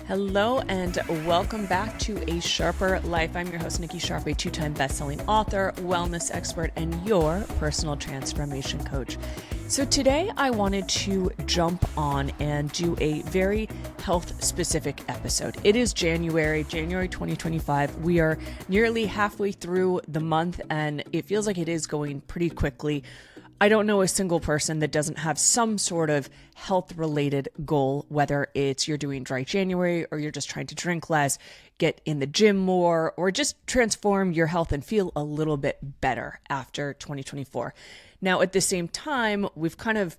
Hello and welcome back to A Sharper Life. I'm your host, Nikki Sharp, a two-time best-selling author, wellness expert, and your personal transformation coach. So today I wanted to jump on and do a very health-specific episode. It is January 2025. We are nearly halfway through the month and it feels like it is going pretty quickly. I don't know a single person that doesn't have some sort of health-related goal, whether it's you're doing dry January or you're just trying to drink less, get in the gym more, or just transform your health and feel a little bit better after 2024. Now, at the same time, we've kind of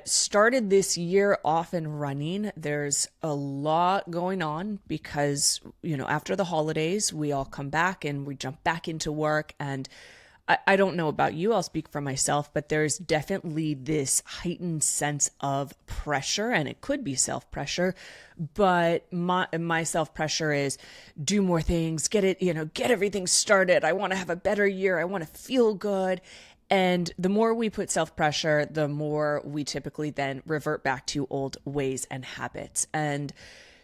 started this year off and running. There's a lot going on because, after the holidays, we all come back and we jump back into work. And I don't know about you, I'll speak for myself, but there's definitely this heightened sense of pressure, and it could be self-pressure, but my self-pressure is do more things, get everything started. I want to have a better year. I want to feel good. And the more we put self-pressure, the more we typically then revert back to old ways and habits. And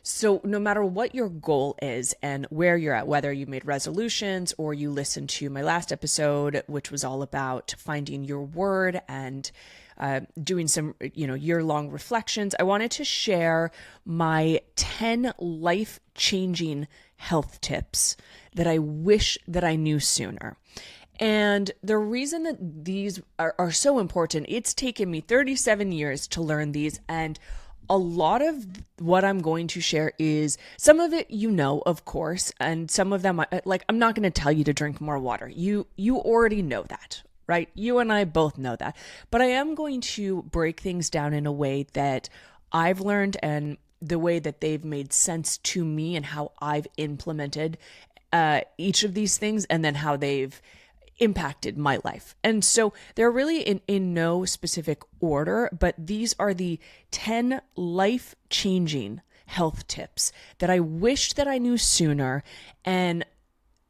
so no matter what your goal is and where you're at, whether you made resolutions or you listened to my last episode, which was all about finding your word and doing some, year-long reflections, I wanted to share my 10 life-changing health tips that I wish that I knew sooner. And the reason that these are so important, it's taken me 37 years to learn these, and a lot of what I'm going to share is some of it, of course, and some of them, I'm not going to tell you to drink more water. You already know that, right? You and I both know that. But I am going to break things down in a way that I've learned and the way that they've made sense to me and how I've implemented each of these things and then how they've impacted my life. And so they're really in no specific order, but these are the 10 life-changing health tips that I wish that I knew sooner, and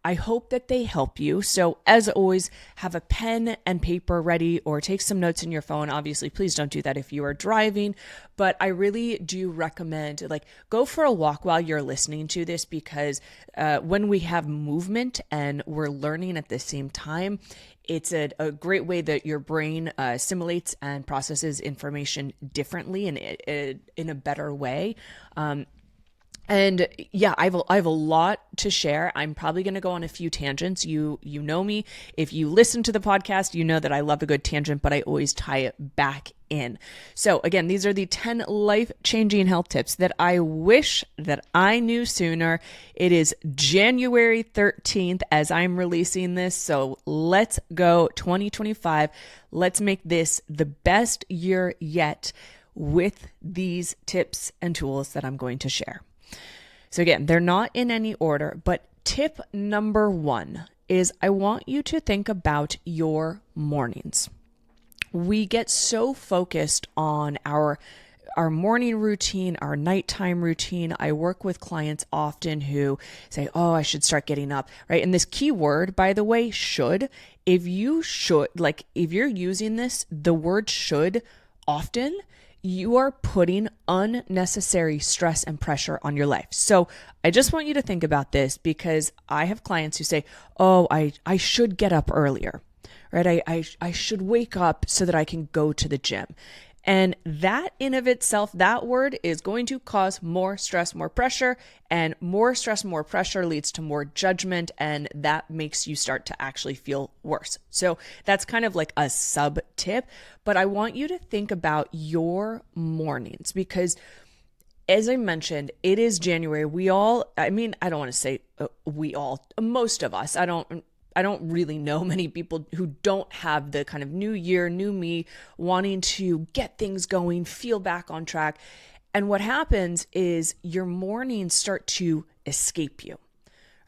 I hope that they help you. So as always, have a pen and paper ready or take some notes in your phone. Obviously, please don't do that if you are driving, but I really do recommend go for a walk while you're listening to this, because when we have movement and we're learning at the same time, it's a great way that your brain assimilates and processes information differently and in a better way. And yeah, I have a lot to share. I'm probably going to go on a few tangents. You know me. If you listen to the podcast, you know that I love a good tangent, but I always tie it back in. So again, these are the 10 life-changing health tips that I wish that I knew sooner. It is January 13th as I'm releasing this. So let's go 2025. Let's make this the best year yet with these tips and tools that I'm going to share. So again, they're not in any order, but tip number 1 is I want you to think about your mornings. We get so focused on our morning routine, our nighttime routine. I work with clients often who say, I should start getting up, right? And this key word, by the way, should, if you're using the word should often, you are putting unnecessary stress and pressure on your life. So I just want you to think about this, because I have clients who say, I should get up earlier, right? I should wake up so that I can go to the gym. And that in of itself, that word is going to cause more stress, more pressure, and more stress, more pressure leads to more judgment, and that makes you start to actually feel worse. So that's kind of like a sub tip, but I want you to think about your mornings, because as I mentioned, it is January. I don't want to say most of us, I don't really know many people who don't have the kind of new year, new me, wanting to get things going, feel back on track. And what happens is your mornings start to escape you,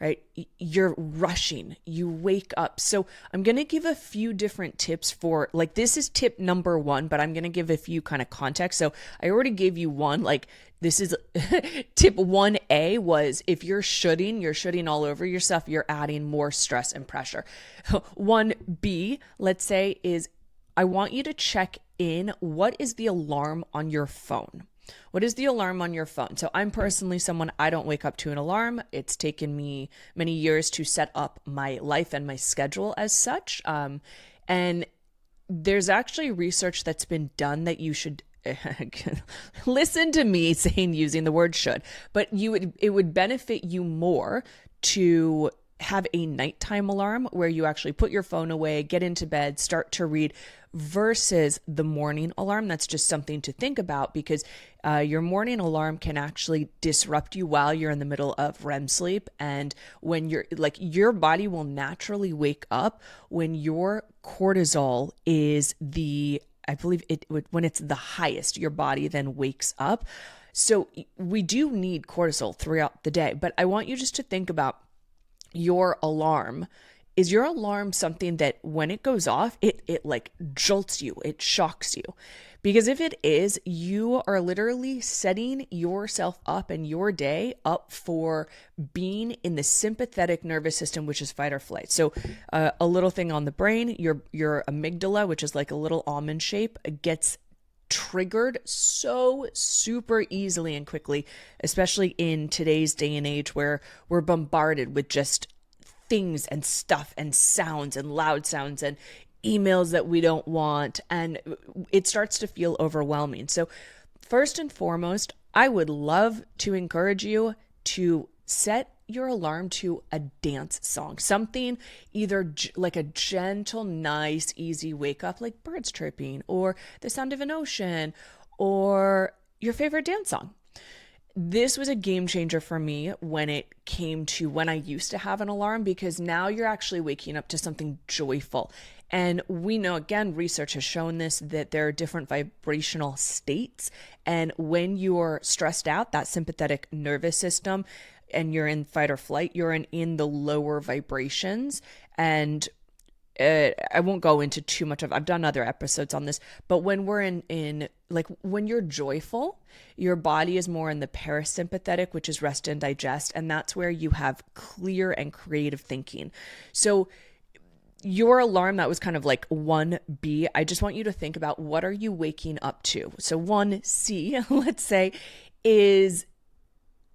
right? You're rushing, you wake up. So I'm going to give a few different tips for, this is tip number 1, but I'm going to give a few kind of context. So I already gave you one, this is tip 1A was if you're shooting all over yourself, you're adding more stress and pressure. 1B, let's say, is I want you to check in. What is the alarm on your phone? What is the alarm on your phone? So I'm personally someone, I don't wake up to an alarm. It's taken me many years to set up my life and my schedule as such. And there's actually research that's been done that you should listen to me saying using the word should, but it would benefit you more to have a nighttime alarm where you actually put your phone away, get into bed, start to read, versus the morning alarm. That's just something to think about, because your morning alarm can actually disrupt you while you're in the middle of REM sleep. And when your body will naturally wake up when your cortisol is when it's the highest, your body then wakes up. So we do need cortisol throughout the day, but I want you just to think about your alarm. Is your alarm something that when it goes off, it like jolts you, it shocks you? Because if it is, you are literally setting yourself up and your day up for being in the sympathetic nervous system, which is fight or flight. So a little thing on the brain, your amygdala, which is like a little almond shape, gets triggered so super easily and quickly, especially in today's day and age where we're bombarded with just things and stuff and sounds and loud sounds and emails that we don't want, and it starts to feel overwhelming. So first and foremost, I would love to encourage you to set your alarm to a dance song, something either like a gentle, nice, easy wake up, like birds chirping or the sound of an ocean or your favorite dance song. This was a game changer for me when it came to when I used to have an alarm, because now you're actually waking up to something joyful. And we know, again, research has shown this, that there are different vibrational states. And when you're stressed out, that sympathetic nervous system, and you're in fight or flight, you're in the lower vibrations. And I won't go into too much I've done other episodes on this, but when we're in like when you're joyful, your body is more in the parasympathetic, which is rest and digest. And that's where you have clear and creative thinking. So your alarm, that was kind of like 1B. I just want you to think about, what are you waking up to? So 1C, let's say, is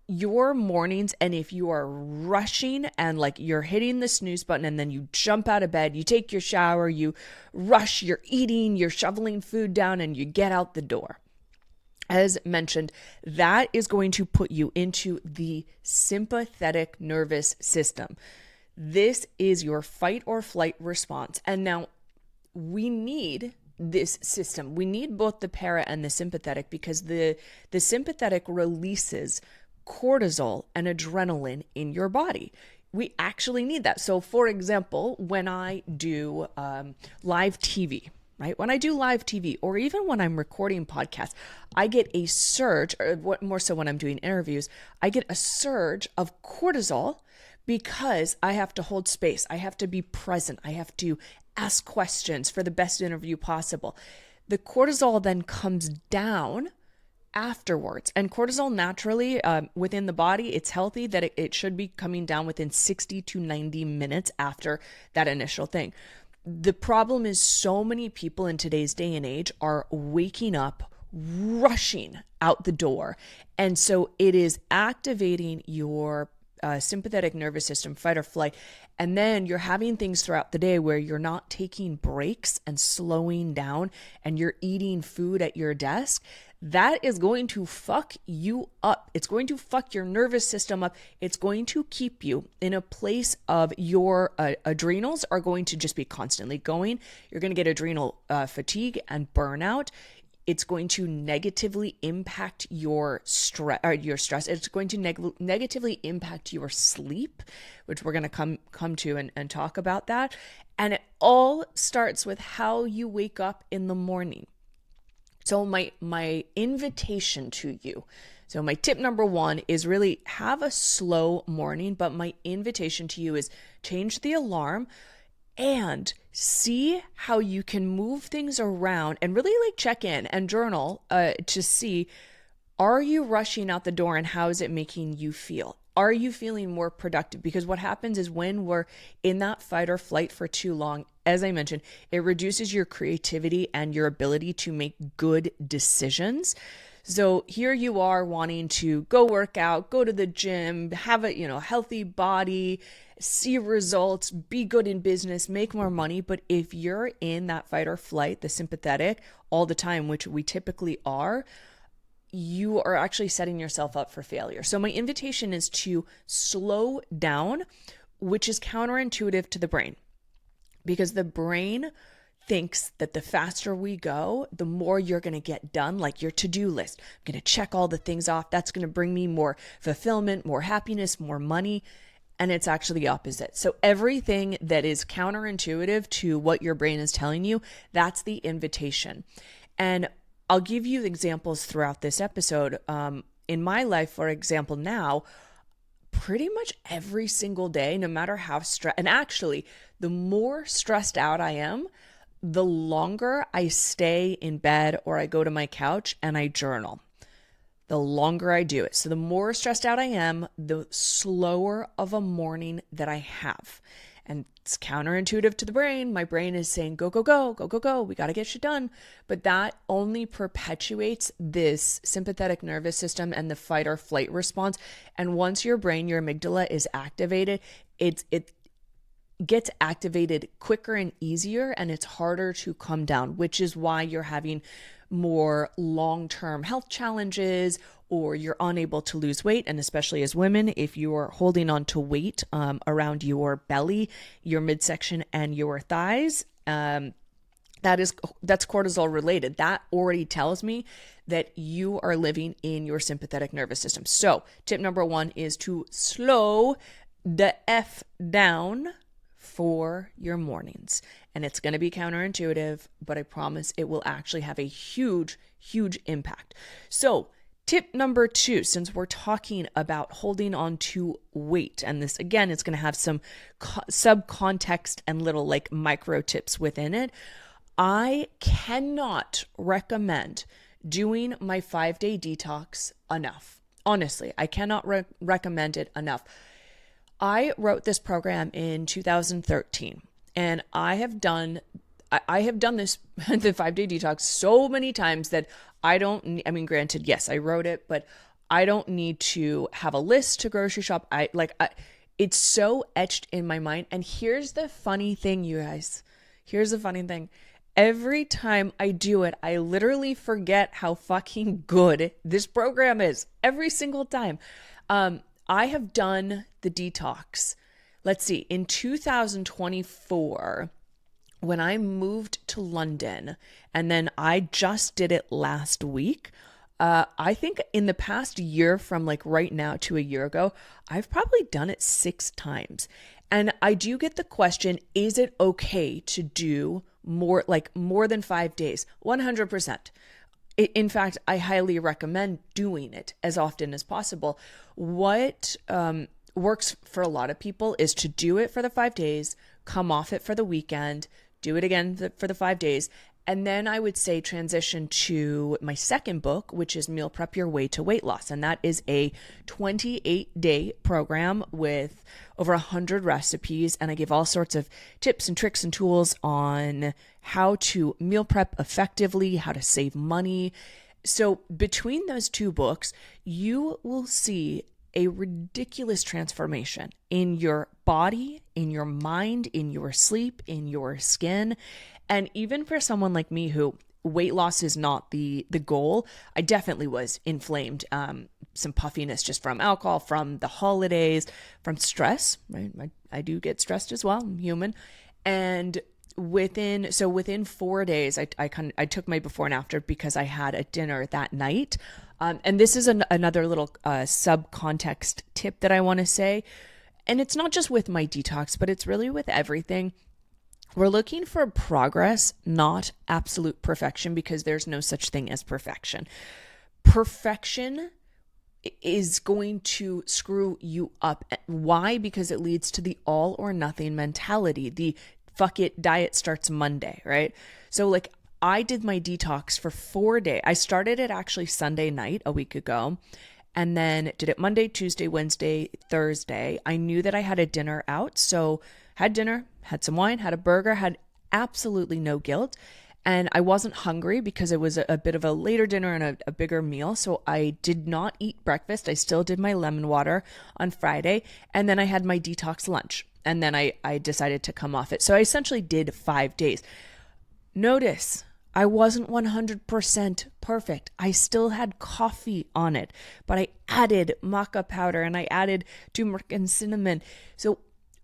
your mornings. And if you are rushing and like you're hitting the snooze button and then you jump out of bed, you take your shower, you rush, you're eating, you're shoveling food down, and you get out the door. As mentioned, that is going to put you into the sympathetic nervous system. This is your fight or flight response. And now we need this system. We need both the para and the sympathetic, because the sympathetic releases cortisol and adrenaline in your body. We actually need that. So for example, when I do live TV, right? When I do live TV, or even when I'm recording podcasts, I get a surge, or what more so when I'm doing interviews, I get a surge of cortisol, because I have to hold space. I have to be present. I have to ask questions for the best interview possible. The cortisol then comes down afterwards. And cortisol naturally within the body, it's healthy that it should be coming down within 60 to 90 minutes after that initial thing. The problem is, so many people in today's day and age are waking up, rushing out the door. And so it is activating your sympathetic nervous system, fight or flight. And then you're having things throughout the day where you're not taking breaks and slowing down, and you're eating food at your desk. That is going to fuck you up. It's going to fuck your nervous system up. It's going to keep you in a place of your adrenals are going to just be constantly going. You're going to get adrenal fatigue and burnout. It's going to negatively impact your stress. It's going to negatively impact your sleep, which we're going to come to and talk about that. And it all starts with how you wake up in the morning. So my invitation to you, so my tip number 1 is really have a slow morning, but my invitation to you is change the alarm and see how you can move things around, and really like check in and journal to see, are you rushing out the door and how is it making you feel? Are you feeling more productive? Because what happens is, when we're in that fight or flight for too long, as I mentioned, it reduces your creativity and your ability to make good decisions. So here you are wanting to go work out, go to the gym, have a, healthy body, see results, be good in business, make more money. But if you're in that fight or flight, the sympathetic all the time, which we typically are, you are actually setting yourself up for failure. So my invitation is to slow down, which is counterintuitive to the brain, because the brain thinks that the faster we go, the more you're going to get done, like your to-do list. I'm going to check all the things off. That's going to bring me more fulfillment, more happiness, more money. And it's actually the opposite. So everything that is counterintuitive to what your brain is telling you, that's the invitation. And I'll give you examples throughout this episode. In my life, for example, now, pretty much every single day, no matter how stressed, and actually, the more stressed out I am, the longer I stay in bed or I go to my couch and I journal. The longer I do it. So the more stressed out I am, the slower of a morning that I have. And it's counterintuitive to the brain. My brain is saying, go, go, go, go, go, go. We got to get shit done. But that only perpetuates this sympathetic nervous system and the fight or flight response. And once your brain, your amygdala is activated, it gets activated quicker and easier, and it's harder to come down, which is why you're having more long-term health challenges, or you're unable to lose weight. And especially as women, if you're holding on to weight around your belly, your midsection, and your thighs, that's cortisol related. That already tells me that you are living in your sympathetic nervous system. So tip number 1 is to slow the F down for your mornings. And it's going to be counterintuitive, but I promise it will actually have a huge, huge impact. So tip number 2, since we're talking about holding on to weight, and this again, it's going to have some sub-context and little like micro tips within it. I cannot recommend doing my 5-day detox enough. Honestly, I cannot recommend it enough. I wrote this program in 2013, and I have done this, the 5-day detox, so many times that granted, yes, I wrote it, but I don't need to have a list to grocery shop. It's so etched in my mind. And here's the funny thing, you guys. Here's the funny thing. Every time I do it, I literally forget how fucking good this program is. Every single time. I have done the detox. Let's see, in 2024, when I moved to London, and then I just did it last week. I think in the past year, from like right now to a year ago, I've probably done it 6 times. And I do get the question, is it okay to do more than 5 days? 100%. In fact, I highly recommend doing it as often as possible. What works for a lot of people is to do it for the 5 days, come off it for the weekend, do it again for the 5 days. And then I would say transition to my second book, which is Meal Prep Your Way to Weight Loss. And that is a 28-day program with over 100 recipes. And I give all sorts of tips and tricks and tools on how to meal prep effectively, how to save money. So between those 2 books, you will see a ridiculous transformation in your body, in your mind, in your sleep, in your skin. And even for someone like me who weight loss is not the goal, I definitely was inflamed, some puffiness just from alcohol, from the holidays, from stress, right? I do get stressed as well. I'm human. And within 4 days, I took my before and after because I had a dinner that night. And this is another little sub-context tip that I want to say. And it's not just with my detox, but it's really with everything. We're looking for progress, not absolute perfection, because there's no such thing as perfection. Perfection is going to screw you up. Why? Because it leads to the all or nothing mentality. The fuck it, diet starts Monday, right? So like I did my detox for 4 days. I started it actually Sunday night a week ago, and then did it Monday, Tuesday, Wednesday, Thursday. I knew that I had a dinner out, so had dinner, had some wine, had a burger, had absolutely no guilt. And I wasn't hungry because it was a bit of a later dinner and a bigger meal. So I did not eat breakfast. I still did my lemon water on Friday. And then I had my detox lunch. And then I decided to come off it. So I essentially did 5 days. Notice, I wasn't 100% perfect. I still had coffee on it, but I added maca powder and I added turmeric and cinnamon. So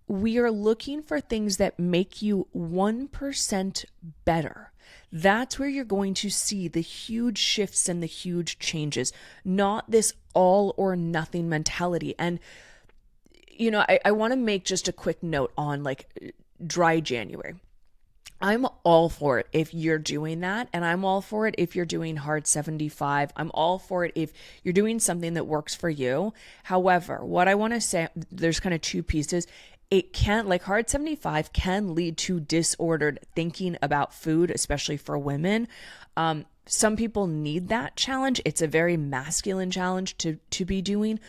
we are looking for things that make you 1% better. That's where you're going to see the huge shifts and the huge changes, not this all or nothing mentality. And, I want to make just a quick note on like dry January. I'm all for it if you're doing that. And I'm all for it if you're doing hard 75. I'm all for it if you're doing something that works for you. However, what I want to say, there's kind of two pieces. It can, like hard 75 can lead to disordered thinking about food, especially for women. Some people need that challenge. It's a very masculine challenge to be doing.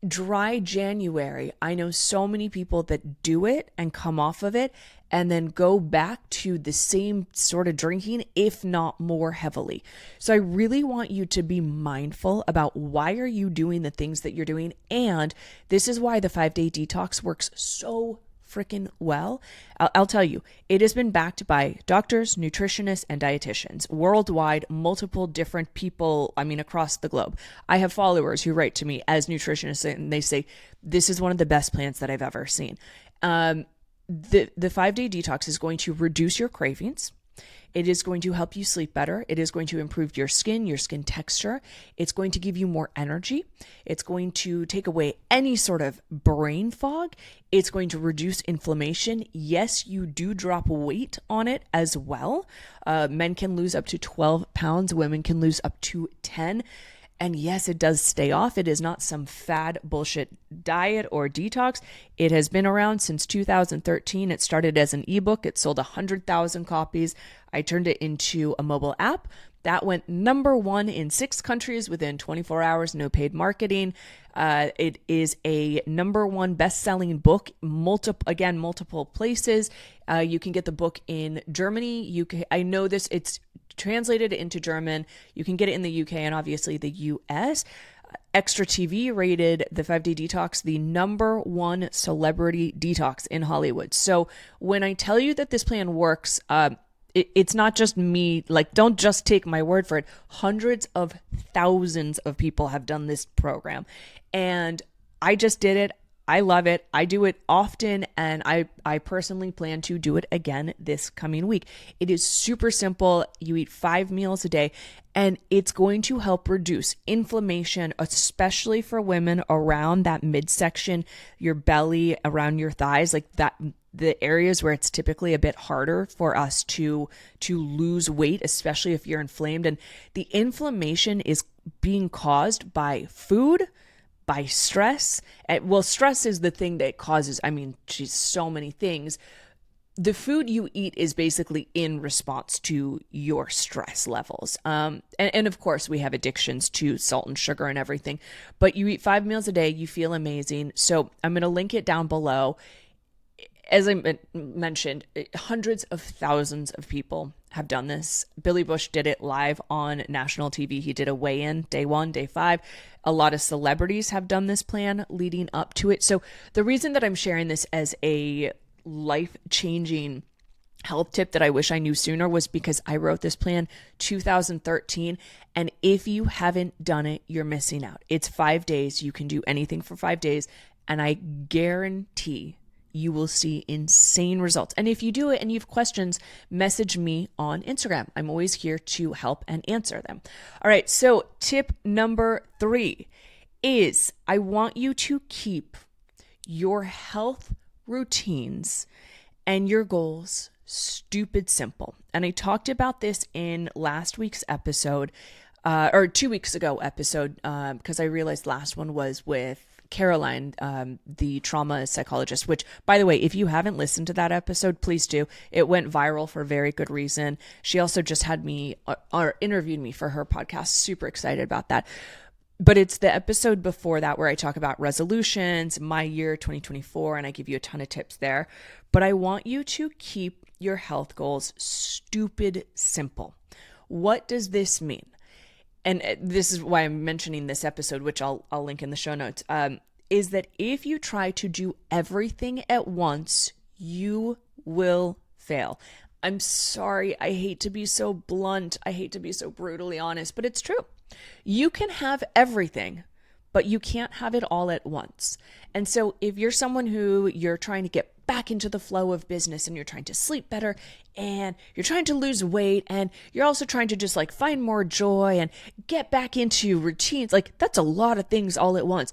Dry January, I know so many people that do it and come off of it and then go back to the same sort of drinking, if not more heavily. So I really want you to be mindful about why are you doing the things that you're doing. And this is why the 5-day detox works so freaking well. I'll tell you, it has been backed by doctors, nutritionists, and dietitians worldwide, multiple different people, across the globe. I have followers who write to me as nutritionists and they say, this is one of the best plans that I've ever seen. The 5-day detox is going to reduce your cravings. It is going to help you sleep better. It is going to improve your skin texture. It's going to give you more energy. It's going to take away any sort of brain fog. It's going to reduce inflammation. Yes, you do drop weight on it as well. Men can lose up to 12 pounds. Women can lose up to 10. And yes, it does stay off. It is not some fad bullshit diet or detox. It has been around since 2013. It started as an ebook. It sold 100,000 copies. I turned it into a mobile app. That went number 1 in 6 countries within 24 hours, no paid marketing. It is a number 1 best-selling book, multiple places. You can get the book in Germany. I know this, it's translated into German. You can get it in the UK and obviously the US. Extra TV rated the 5-day detox the number 1 celebrity detox in Hollywood. So when I tell you that this plan works, it's not just me, like, don't just take my word for it. Hundreds of thousands of people have done this program and I just did it. I love it. I do it often and I personally plan to do it again this coming week. It is super simple. You eat 5 meals a day and it's going to help reduce inflammation, especially for women around that midsection, your belly, around your thighs, like that, the areas where it's typically a bit harder for us to lose weight, especially if you're inflamed. And the inflammation is being caused by food, by stress. Well, stress is the thing that causes, so many things. The food you eat is basically in response to your stress levels. And of course, we have addictions to salt and sugar and everything. But you eat 5 meals a day, you feel amazing. So I'm going to link it down below. As I mentioned, hundreds of thousands of people have done this. Billy Bush did it live on national TV. He did a weigh-in, day 1, day 5. A lot of celebrities have done this plan leading up to it. So the reason that I'm sharing this as a life-changing health tip that I wish I knew sooner was because I wrote this plan 2013. And if you haven't done it, you're missing out. It's 5 days. You can do anything for 5 days. And I guarantee you will see insane results. And if you do it and you have questions, message me on Instagram. I'm always here to help and answer them. All right. So tip number 3 is I want you to keep your health routines and your goals stupid simple. And I talked about this in last week's episode, or 2 weeks ago episode, because I realized last one was with Caroline, the trauma psychologist, which, by the way, if you haven't listened to that episode, please do. It went viral for a very good reason. She also just had me or interviewed me for her podcast. Super excited about that. But it's the episode before that where I talk about resolutions, my year 2024, and I give you a ton of tips there. But I want you to keep your health goals stupid simple. What does this mean? And this is why I'm mentioning this episode, which I'll link in the show notes, is that if you try to do everything at once, you will fail. I'm sorry. I hate to be so blunt. I hate to be so brutally honest, but it's true. You can have everything, but you can't have it all at once. And so if you're someone who you're trying to get back into the flow of business and you're trying to sleep better and you're trying to lose weight and you're also trying to just like find more joy and get back into routines, like that's a lot of things all at once.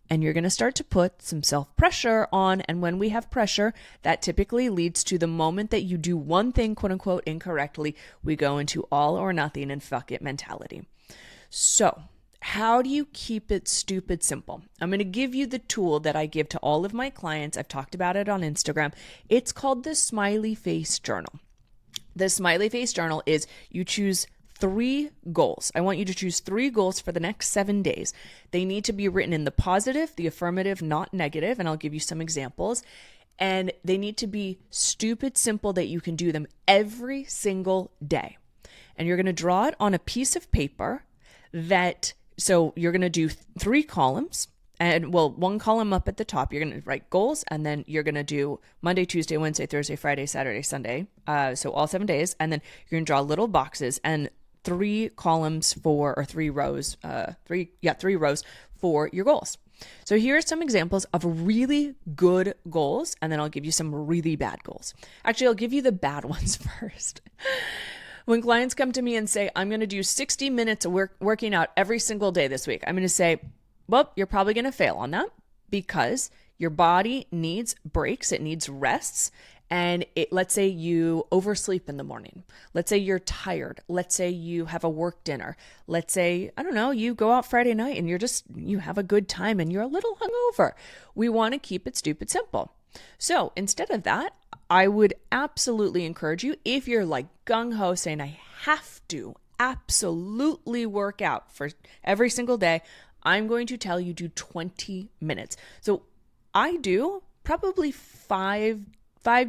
And you're going to start to put some self-pressure on. And when we have pressure, that typically leads to the moment that you do one thing, quote unquote, incorrectly, we go into all or nothing and fuck it mentality. So how do you keep it stupid simple? I'm going to give you the tool that I give to all of my clients. I've talked about it on Instagram. It's called the Smiley Face Journal. The Smiley Face Journal is you choose 3 goals. I want you to choose 3 goals for the next 7 days. They need to be written in the positive, the affirmative, not negative, and I'll give you some examples. And they need to be stupid simple that you can do them every single day. And you're going to draw it on a piece of paper so you're going to do 3 columns. And well, 1 column up at the top, you're going to write goals, and then you're going to do Monday, Tuesday, Wednesday, Thursday, Friday, Saturday, Sunday. So all 7 days. And then you're going to draw little boxes and 3 columns or 3 rows, 3 rows for your goals. So here are some examples of really good goals, and then I'll give you some really bad goals. Actually, I'll give you the bad ones first. When clients come to me and say, I'm going to do 60 minutes of working out every single day this week, I'm going to say, well, you're probably going to fail on that because your body needs breaks. It needs rests. And let's say you oversleep in the morning. Let's say you're tired. Let's say you have a work dinner. Let's say, I don't know, you go out Friday night and you have a good time and you're a little hungover. We want to keep it stupid simple. So instead of that, I would absolutely encourage you, if you're like gung-ho saying, I have to absolutely work out for every single day, I'm going to tell you do 20 minutes. So I do probably 5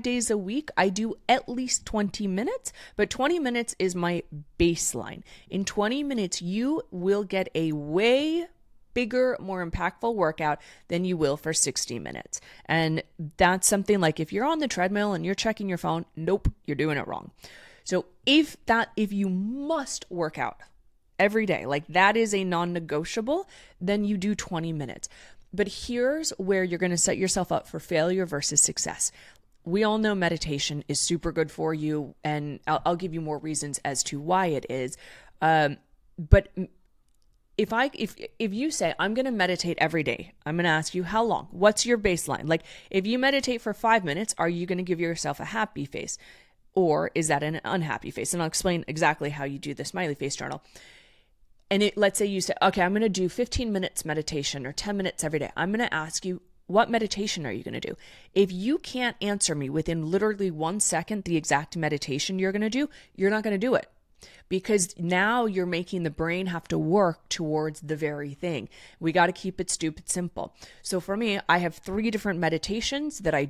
days a week, I do at least 20 minutes, but 20 minutes is my baseline. In 20 minutes, you will get a way bigger, more impactful workout than you will for 60 minutes. And that's something like if you're on the treadmill and you're checking your phone, nope, you're doing it wrong. So if you must work out every day, like that is a non-negotiable, then you do 20 minutes. But here's where you're going to set yourself up for failure versus success. We all know meditation is super good for you, and I'll give you more reasons as to why it is. But if you say, I'm going to meditate every day, I'm going to ask you, how long? What's your baseline? Like if you meditate for 5 minutes, are you going to give yourself a happy face? Or is that an unhappy face? And I'll explain exactly how you do the Smiley Face Journal. And let's say you say, okay, I'm going to do 15 minutes meditation or 10 minutes every day. I'm going to ask you, what meditation are you going to do? If you can't answer me within literally 1 second the exact meditation you're going to do, you're not going to do it. Because now you're making the brain have to work towards the very thing. We got to keep it stupid simple. So for me, I have 3 different meditations that I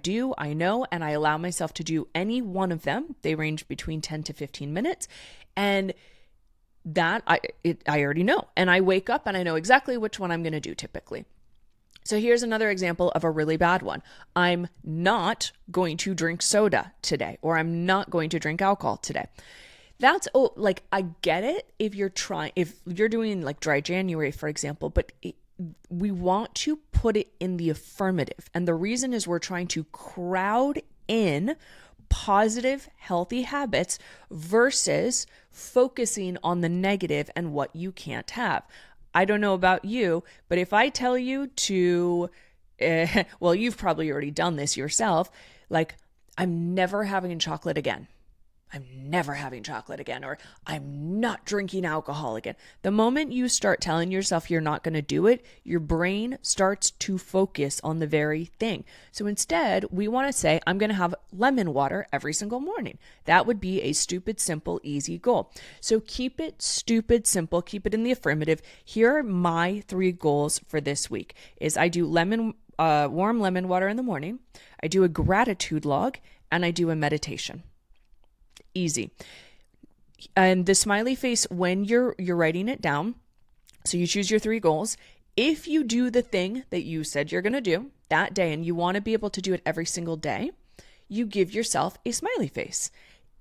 know, and I allow myself to do any one of them. They range between 10 to 15 minutes. And that I already know. And I wake up and I know exactly which one I'm going to do typically. So here's another example of a really bad one. I'm not going to drink soda today, or I'm not going to drink alcohol today. I get it if you're doing like dry January, for example, but we want to put it in the affirmative. And the reason is we're trying to crowd in positive, healthy habits versus focusing on the negative and what you can't have. I don't know about you, but if I tell you to, well, you've probably already done this yourself, like, I'm never having chocolate again. I'm never having chocolate again, or I'm not drinking alcohol again. The moment you start telling yourself you're not going to do it, your brain starts to focus on the very thing. So instead, we want to say, I'm going to have lemon water every single morning. That would be a stupid, simple, easy goal. So keep it stupid, simple, keep it in the affirmative. Here are my 3 goals for this week is I do warm lemon water in the morning. I do a gratitude log, and I do a meditation. Easy. And the smiley face, when you're writing it down, so you choose your 3 goals. If you do the thing that you said you're going to do that day and you want to be able to do it every single day, you give yourself a smiley face.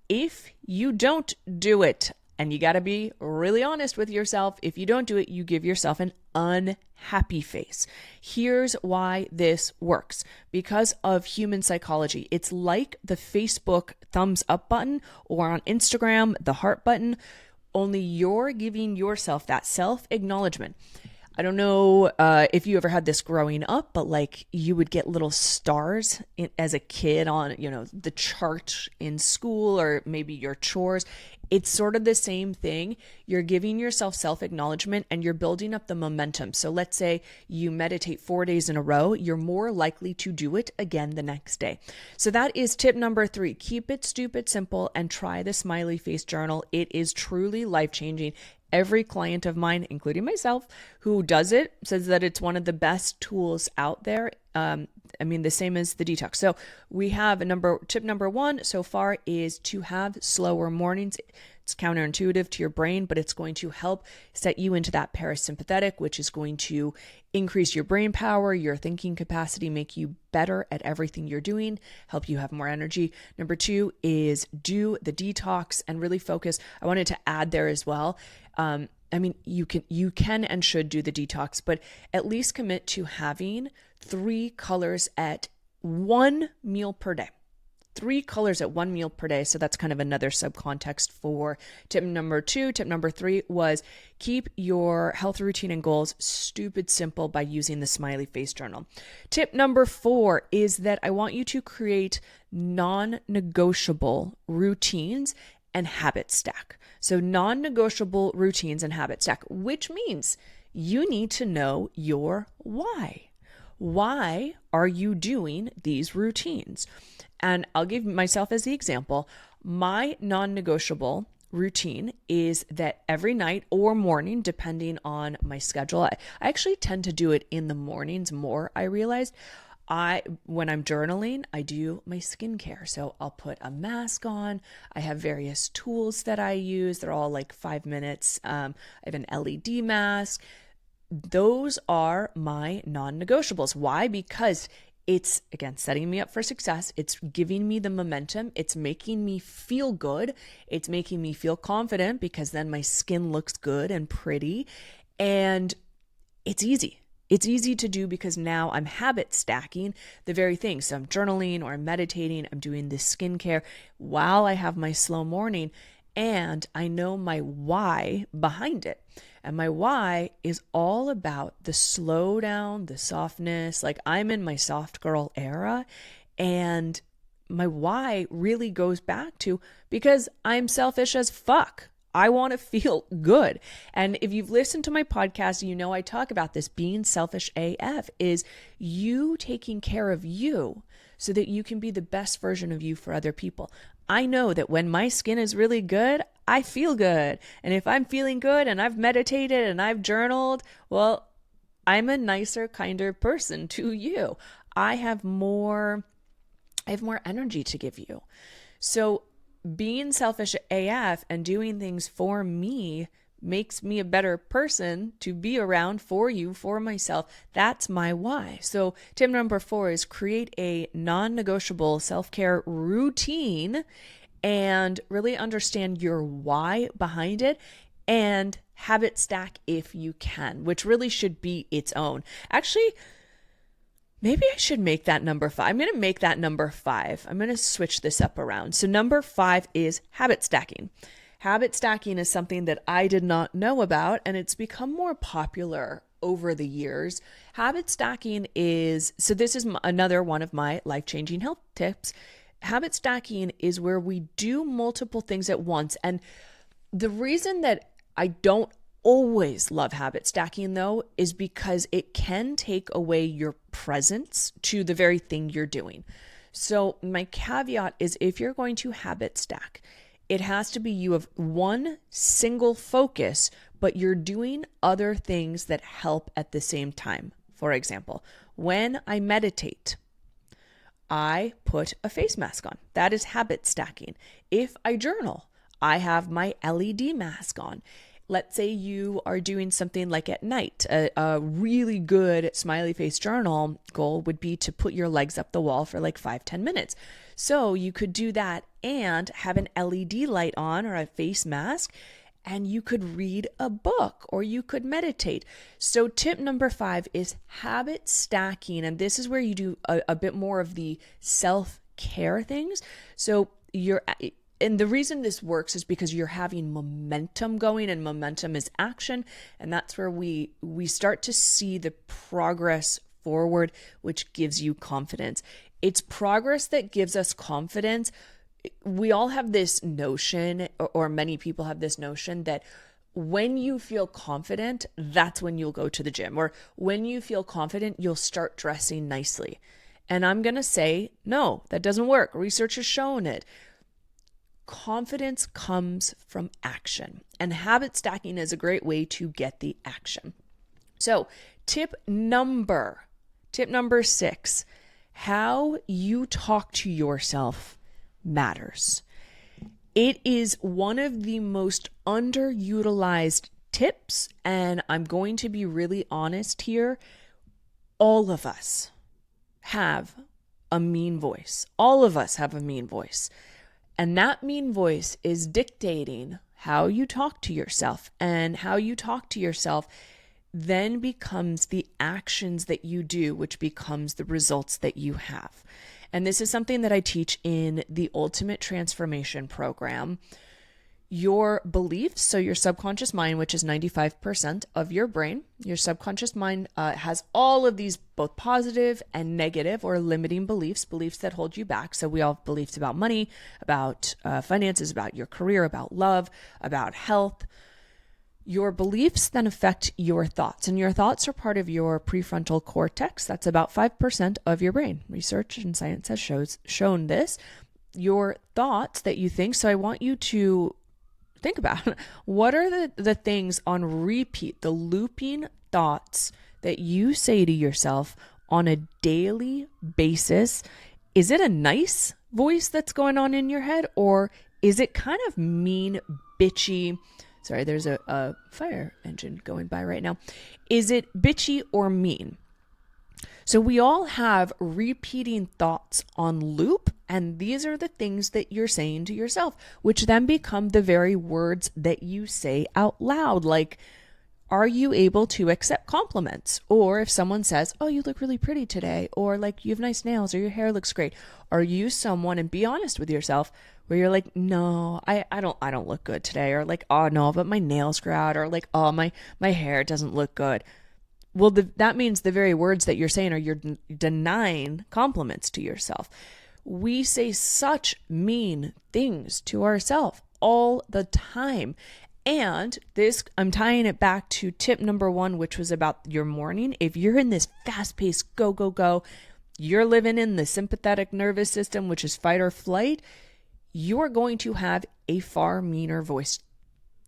If you don't do it, and you got to be really honest with yourself, if you don't do it, you give yourself an unhappy face. Here's why this works. Because of human psychology. It's like the Facebook thumbs up button, or on Instagram, the heart button, only you're giving yourself that self-acknowledgement. I don't know if you ever had this growing up, but like you would get little stars as a kid on, the chart in school, or maybe your chores. It's sort of the same thing. You're giving yourself self-acknowledgement and you're building up the momentum. So let's say you meditate 4 days in a row, you're more likely to do it again the next day. So that is tip number 3. Keep it stupid simple and try the smiley face journal. It is truly life-changing. Every client of mine, including myself, who does it says that it's one of the best tools out there. The same as the detox. So we have tip number 1 so far is to have slower mornings. It's counterintuitive to your brain, but it's going to help set you into that parasympathetic, which is going to increase your brain power, your thinking capacity, make you better at everything you're doing, help you have more energy. Number 2 is do the detox and really focus. I wanted to add there as well. You can and should do the detox, but at least commit to having 3 colors at 1 meal per day. 3 colors at 1 meal per day. So that's kind of another subcontext for tip number 2. Tip number 3 was keep your health routine and goals stupid simple by using the smiley face journal. Tip number 4 is that I want you to create non-negotiable routines and habit stack. So non-negotiable routines and habit stack, which means you need to know your why. Why are you doing these routines? And I'll give myself as the example. My non-negotiable routine is that every night or morning, depending on my schedule, I actually tend to do it in the mornings more, I realized. When I'm journaling, I do my skincare. So I'll put a mask on. I have various tools that I use. They're all like 5 minutes. I have an LED mask. Those are my non-negotiables. Why? Because it's, again, setting me up for success. It's giving me the momentum. It's making me feel good. It's making me feel confident because then my skin looks good and pretty. And it's easy. It's easy to do because now I'm habit stacking the very thing. So I'm journaling or I'm meditating. I'm doing this skincare while I have my slow morning. And I know my why behind it. And my why is all about the slow down, the softness. Like I'm in my soft girl era. And my why really goes back to because I'm selfish as fuck. I want to feel good. And if you've listened to my podcast, you know I talk about this. Being selfish AF is you taking care of you so that you can be the best version of you for other people. I know that when my skin is really good, I feel good. And if I'm feeling good and I've meditated and I've journaled, well, I'm a nicer, kinder person to you. I have more energy to give you. So being selfish AF and doing things for me makes me a better person to be around for you, for myself. That's my why. So tip number 4 is create a non-negotiable self-care routine and really understand your why behind it and habit stack if you can, which really should be its own. Actually, maybe I should make that number 5. I'm going to make that number 5. I'm going to switch this up around. So number 5 is habit stacking. Habit stacking is something that I did not know about, and it's become more popular over the years. Habit stacking is, so this is another one of my life-changing health tips. Habit stacking is where we do multiple things at once. And the reason that I don't always love habit stacking though is because it can take away your presence to the very thing you're doing. So my caveat is if you're going to habit stack, it has to be you have one single focus, but you're doing other things that help at the same time. For example, when I meditate, I put a face mask on. That is habit stacking. If I journal, I have my LED mask on. Let's say you are doing something like at night. A really good smiley face journal goal would be to put your legs up the wall for like 5-10 minutes. So you could do that and have an LED light on or a face mask, and you could read a book or you could meditate. So tip number 5 is habit stacking. And this is where you do a bit more of the self-care things. So and the reason this works is because you're having momentum going, and momentum is action. And that's where we start to see the progress forward, which gives you confidence. It's progress that gives us confidence. We all have this notion, or many people have this notion, that when you feel confident, that's when you'll go to the gym, or when you feel confident, you'll start dressing nicely. And I'm going to say, no, that doesn't work. Research has shown it. Confidence comes from action, and habit stacking is a great way to get the action. So tip number 6, how you talk to yourself matters. It is one of the most underutilized tips, and I'm going to be really honest here. All of us have a mean voice. All of us have a mean voice. And that mean voice is dictating how you talk to yourself, and how you talk to yourself then becomes the actions that you do, which becomes the results that you have. And this is something that I teach in the Ultimate Transformation Program. Your beliefs, so your subconscious mind, which is 95% of your brain, your subconscious mind has all of these both positive and negative or limiting beliefs that hold you back. So we all have beliefs about money, about finances, about your career, about love, about health. Your beliefs then affect your thoughts, and your thoughts are part of your prefrontal cortex. That's about 5% of your brain. Research and science has shown this. Your thoughts that you think. So I want you to think about what are the things on repeat, the looping thoughts that you say to yourself on a daily basis. Is it a nice voice that's going on in your head, or is it kind of mean, bitchy? Sorry, there's a fire engine going by right now. Is it bitchy or mean? So we all have repeating thoughts on loop, and these are the things that you're saying to yourself, which then become the very words that you say out loud. Like, are you able to accept compliments? Or if someone says, oh, you look really pretty today, or like you have nice nails, or your hair looks great. Are you someone, and be honest with yourself, where you're like, no, I don't look good today, or like, oh no, but my nails grew out, or like, oh, my hair doesn't look good. Well, that means the very words that you're saying are you're denying compliments to yourself. We say such mean things to ourselves all the time. And this, I'm tying it back to tip number 1, which was about your morning. If you're in this fast-paced go, go, go, you're living in the sympathetic nervous system, which is fight or flight, you are going to have a far meaner voice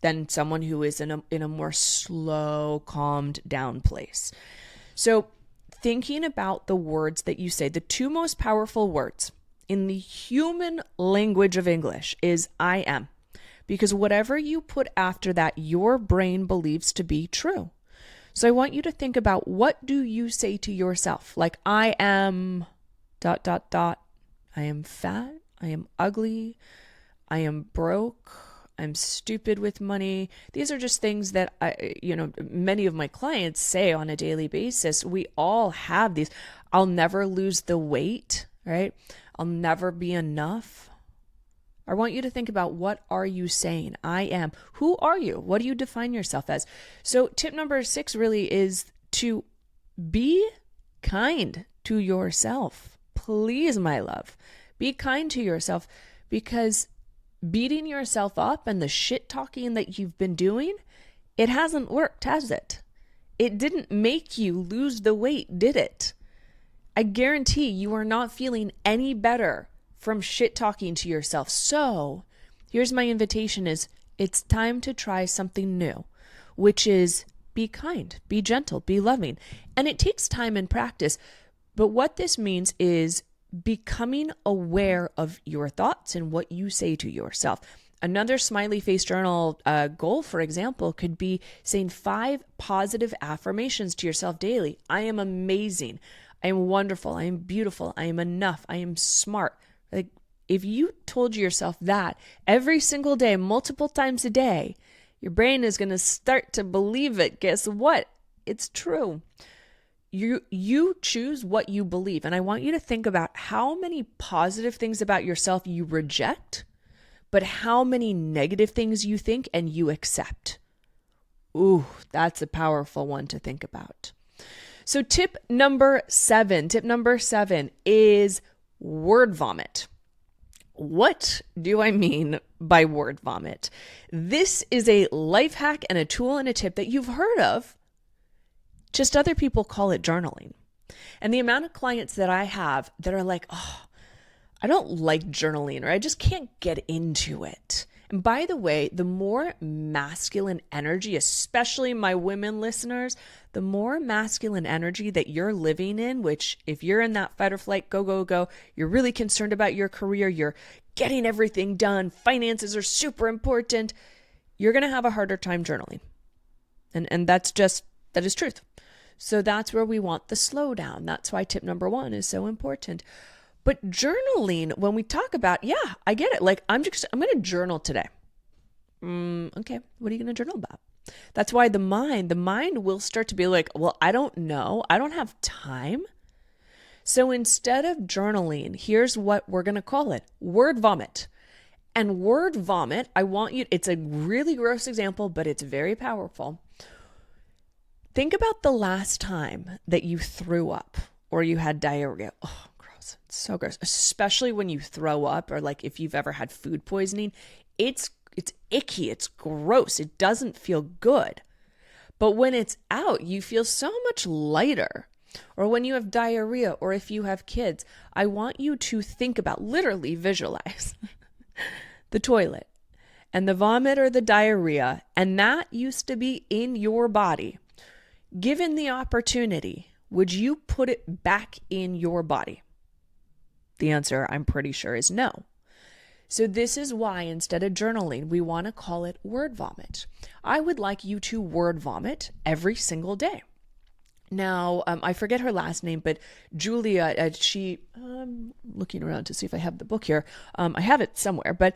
than someone who is in a more slow, calmed down place. So thinking about the words that you say, the 2 most powerful words in the human language of English is I am. Because whatever you put after that, your brain believes to be true. So I want you to think about, what do you say to yourself? Like, I am ... I am fat. I am ugly. I am broke. I'm stupid with money. These are just things that many of my clients say on a daily basis. We all have these. I'll never lose the weight, right? I'll never be enough. I want you to think about, what are you saying? I am. Who are you? What do you define yourself as? So tip number 6 really is to be kind to yourself. Please, my love, be kind to yourself, because beating yourself up and the shit talking that you've been doing, it hasn't worked, has it? It didn't make you lose the weight, did it? I guarantee you are not feeling any better from shit talking to yourself. So here's my invitation: it's time to try something new, which is be kind, be gentle, be loving. And it takes time and practice. But what this means is becoming aware of your thoughts and what you say to yourself. Another smiley face journal goal, for example, could be saying 5 positive affirmations to yourself daily. I am amazing. I am wonderful. I am beautiful. I am enough. I am smart. Like, if you told yourself that every single day, multiple times a day, your brain is going to start to believe it. Guess what? It's true. You choose what you believe. And I want you to think about how many positive things about yourself you reject, but how many negative things you think and you accept. Ooh, that's a powerful one to think about. So tip number 7 is word vomit. What do I mean by word vomit? This is a life hack and a tool and a tip that you've heard of, just other people call it journaling. And the amount of clients that I have that are like, oh, I don't like journaling, or I just can't get into it. And by the way, the more masculine energy, especially my women listeners, the more masculine energy that you're living in, which if you're in that fight or flight, go, you're really concerned about your career, you're getting everything done, finances are super important, you're going to have a harder time journaling. And that is truth. So that's where we want the slowdown. That's why tip number 1 is so important. But journaling, when we talk about, yeah, I get it. Like, I'm going to journal today. Okay, what are you going to journal about? That's why the mind will start to be like, well, I don't know. I don't have time. So instead of journaling, here's what we're going to call it: word vomit. And word vomit, it's a really gross example, but it's very powerful. Think about the last time that you threw up or you had diarrhea. Oh, gross. It's so gross. Especially when you throw up, or like if you've ever had food poisoning, it's icky. It's gross. It doesn't feel good. But when it's out, you feel so much lighter. Or when you have diarrhea, or if you have kids, I want you to think about, literally visualize the toilet and the vomit or the diarrhea, and that used to be in your body. Given the opportunity, would you put it back in your body? The answer, I'm pretty sure, is no. So this is why instead of journaling, we want to call it word vomit. I would like you to word vomit every single day. Now, I forget her last name, but Julia, I'm looking around to see if I have the book here. I have it somewhere, but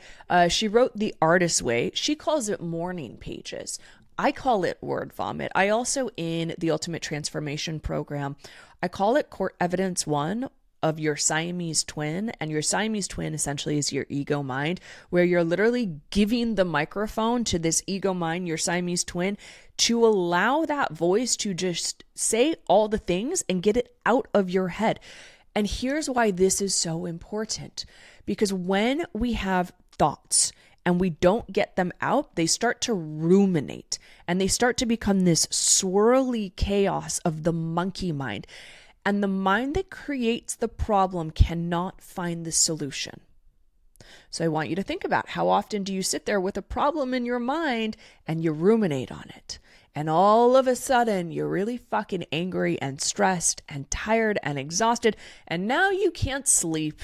she wrote The Artist's Way. She calls it morning pages. I call it word vomit. I also, in the Ultimate Transformation Program, I call it Court Evidence 1 of your Siamese twin. And your Siamese twin essentially is your ego mind, where you're literally giving the microphone to this ego mind, your Siamese twin, to allow that voice to just say all the things and get it out of your head. And here's why this is so important. Because when we have thoughts and we don't get them out, they start to ruminate and they start to become this swirly chaos of the monkey mind. And the mind that creates the problem cannot find the solution. So I want you to think about, how often do you sit there with a problem in your mind and you ruminate on it? And all of a sudden, you're really fucking angry and stressed and tired and exhausted. And now you can't sleep.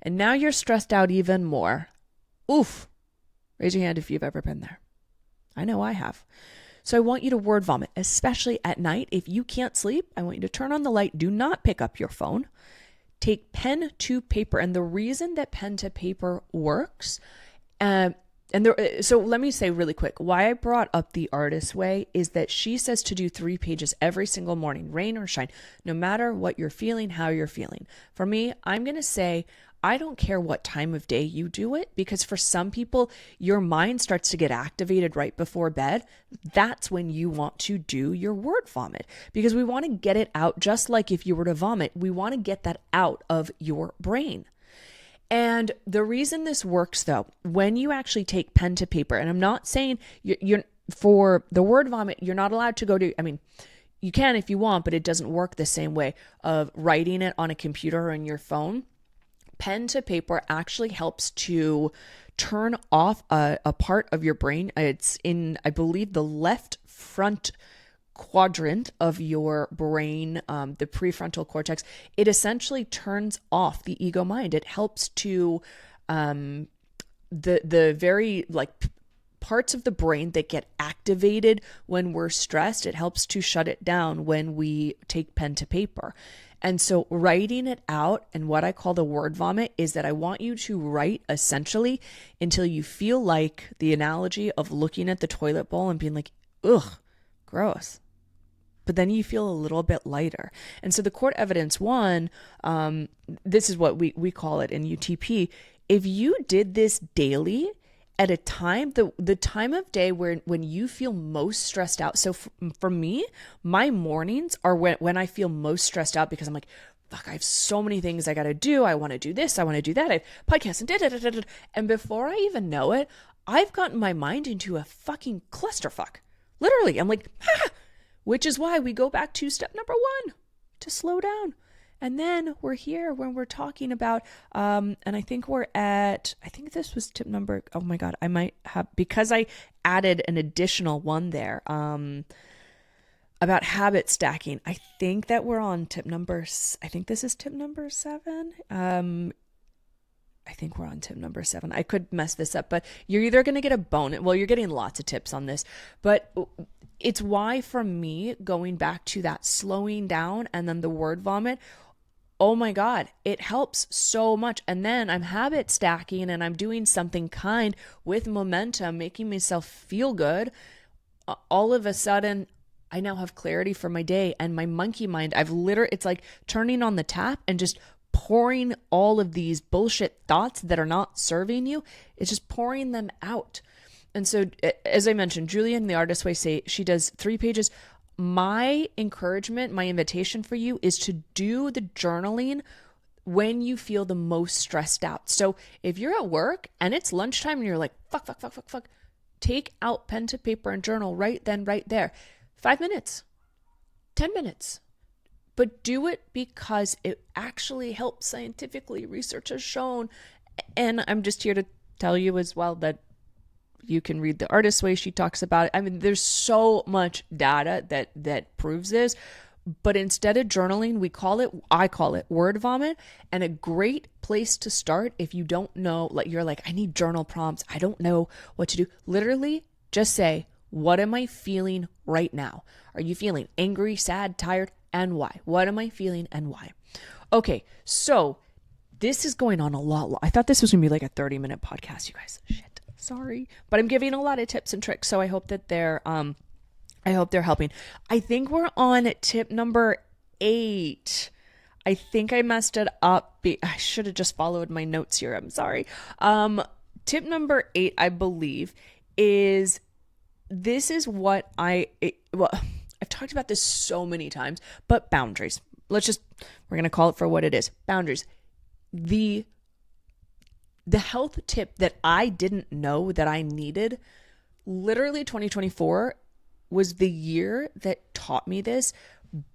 And now you're stressed out even more. Oof. Raise your hand if you've ever been there. I know I have. So I want you to word vomit, especially at night. If you can't sleep, I want you to turn on the light. Do not pick up your phone. Take pen to paper. And the reason that pen to paper works, so let me say really quick, why I brought up The Artist's Way is that she says to do 3 pages every single morning, rain or shine, no matter what you're feeling, how you're feeling. For me, I'm going to say, I don't care what time of day you do it, because for some people, your mind starts to get activated right before bed. That's when you want to do your word vomit, because we want to get it out. Just like if you were to vomit, we want to get that out of your brain. And the reason this works, though, when you actually take pen to paper, and I'm not saying you're for the word vomit, you're not allowed to go to, you can if you want, but it doesn't work the same way of writing it on a computer or on your phone. Pen to paper actually helps to turn off a part of your brain. It's in, I believe, the left front quadrant of your brain, the prefrontal cortex, it essentially turns off the ego mind. It helps to the very parts of the brain that get activated when we're stressed. It helps to shut it down when we take pen to paper. And so writing it out, and what I call the word vomit, is that I want you to write essentially until you feel like the analogy of looking at the toilet bowl and being like, ugh, gross. But then you feel a little bit lighter. And so the court evidence one, this is what we call it in UTP. If you did this daily at a time, the time of day when you feel most stressed out. So for me, my mornings are when I feel most stressed out, because I'm like, fuck, I have so many things I got to do. I want to do this. I want to do that. I have podcasts and da-da-da-da-da. And before I even know it, I've gotten my mind into a fucking clusterfuck. Literally, I'm like, which is why we go back to step number one, to slow down. And then we're here when we're talking about, and I think this was tip number, oh my God, I might have, because I added an additional one there, about habit stacking. I think that we're on I think this is tip number 7. I think we're on tip number 7. I could mess this up, but you're either going to get a bonus. Well, you're getting lots of tips on this, but it's why, for me, going back to that slowing down and then the word vomit, oh my God, it helps so much. And then I'm habit stacking and I'm doing something kind with momentum, making myself feel good. All of a sudden, I now have clarity for my day, and my monkey mind, it's like turning on the tap and just pouring all of these bullshit thoughts that are not serving you. It's just pouring them out. And so, as I mentioned, Julia in the Artist Way, she does 3 pages. My encouragement, my invitation for you is to do the journaling when you feel the most stressed out. So if you're at work and it's lunchtime and you're like, fuck, take out pen to paper and journal right then, right there. 5 minutes, 10 minutes. But do it because it actually helps scientifically. Research has shown. And I'm just here to tell you as well that you can read The Artist's Way. She talks about it. I mean, there's so much data that proves this. But instead of journaling, I call it word vomit. And a great place to start, if you don't know, you're like, I need journal prompts, I don't know what to do. Literally, just say, what am I feeling right now? Are you feeling angry, sad, tired, and why? What am I feeling and why? Okay, so this is going on a lot. I thought this was going to be like a 30-minute podcast, you guys. Shit, sorry. But I'm giving a lot of tips and tricks, so I hope that they're helping. I think we're on tip number 8. I think I messed it up. I should have just followed my notes here. I'm sorry. Tip number 8, I believe, is what I've talked about this so many times, but boundaries. We're going to call it for what it is. Boundaries. The health tip that I didn't know that I needed, literally 2024 was the year that taught me this.